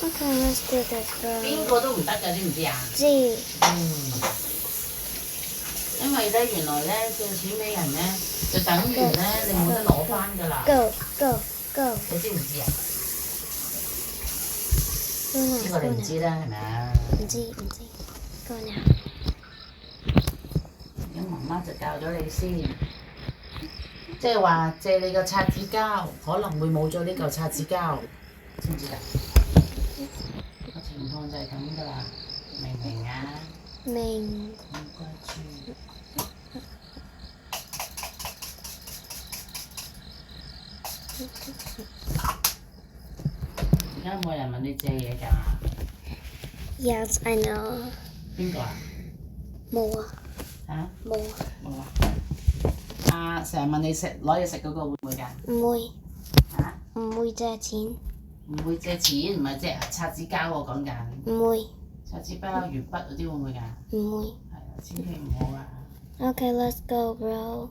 Okay, let's do this, bro. 邊個都唔得㗎，知唔知啊？知。因為咧，原來咧借錢俾人咧，就等於咧你冇得攞翻㗎啦。 Go, go, go. 你知唔知啊？ Go 呢 now, 個 go 你唔知 now. 啦，係咪啊？唔知。Go now. 咁媽媽就教咗你先，即係話借你個擦紙膠，可能會冇咗呢嚿擦紙膠，知唔知㗎？個情況就係咁㗎啦，明唔明啊？明。唔該住。而家冇人問你借嘢㗎？ Yes, I know. 邊個啊？冇啊。嚇？冇啊。冇啊！啊，成日問你攞嘢食嗰個會唔會㗎？唔會。嚇？唔會借錢。唔會借錢，唔係借擦紙膠我講緊。唔會。擦紙膠、鉛筆嗰啲會唔會㗎？唔會。係啊，千祈唔好啊！ Okay, let's go, bro.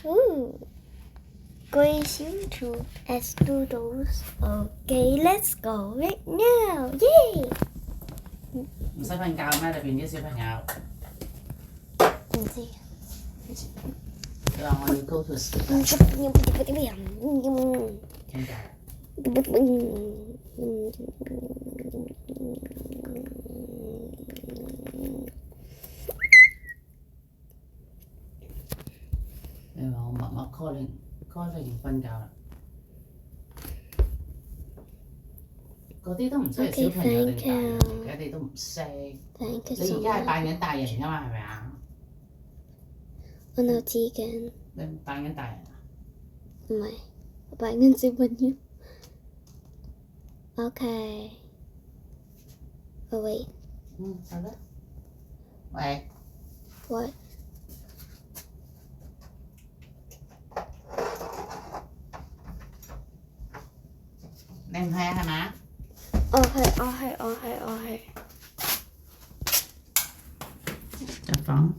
Ooh. 貴小兔 as doodles. Okay, let's go right now. Yay! 唔使瞓覺咩？裏邊啲小朋友，唔知。佢話我要 go to sleep。點解？你話我默默 calling 瞓覺啦。嗰啲都唔識係小朋友定大人嚟嘅，你都唔識。你而家係扮緊大人㗎嘛？係咪啊？我都知緊。你扮緊大人啊？唔係，我扮緊小朋友。Okay. Oh wait. 好啦。喂。What? 你唔係啊？係咪？我係。入房。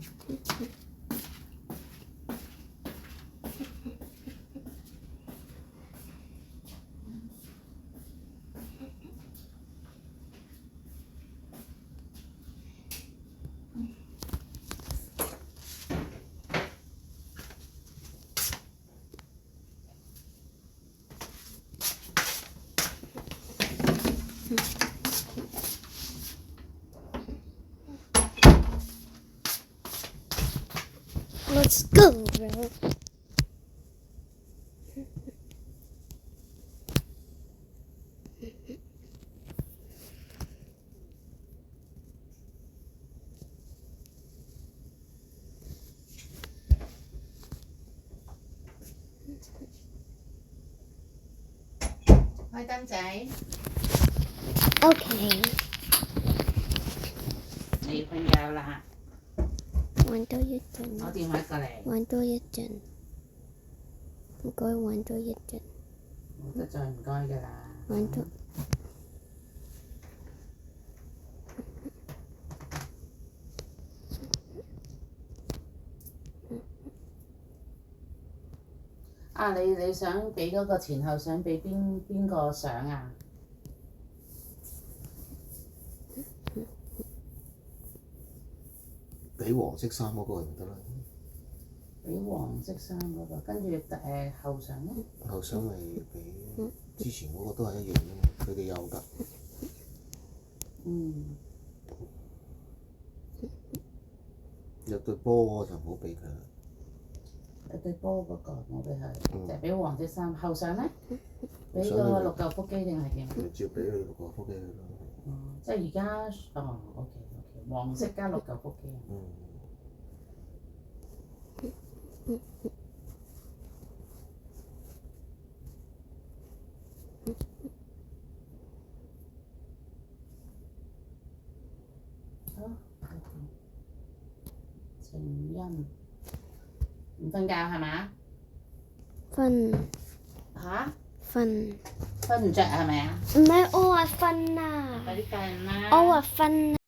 Let's go, bro.開燈仔。Okay. 你瞓覺啦。玩多一陣。攞電話過嚟。玩多一陣。唔該，玩多一陣。冇得再唔該㗎啦。玩多。啊！你想俾嗰個前後相俾邊個相啊？俾黃色衫嗰個就得啦。俾黃色衫嗰個，跟住後相咧？後相咪俾之前嗰個都係一樣啫嘛，佢哋有㗎。有對波嗰個就唔好俾佢啦。有對波嗰個我俾佢，就俾黃色衫。後相咧？俾個六嚿腹肌定係點？咪照俾佢六嚿腹肌佢咯。即係而家OK，黃色加六嚿腹肌。好，靜音。唔瞓覺係嘛？瞓。嚇？瞓。瞓唔着係咪啊？唔係，我話瞓啊。快啲瞓啦！我話瞓。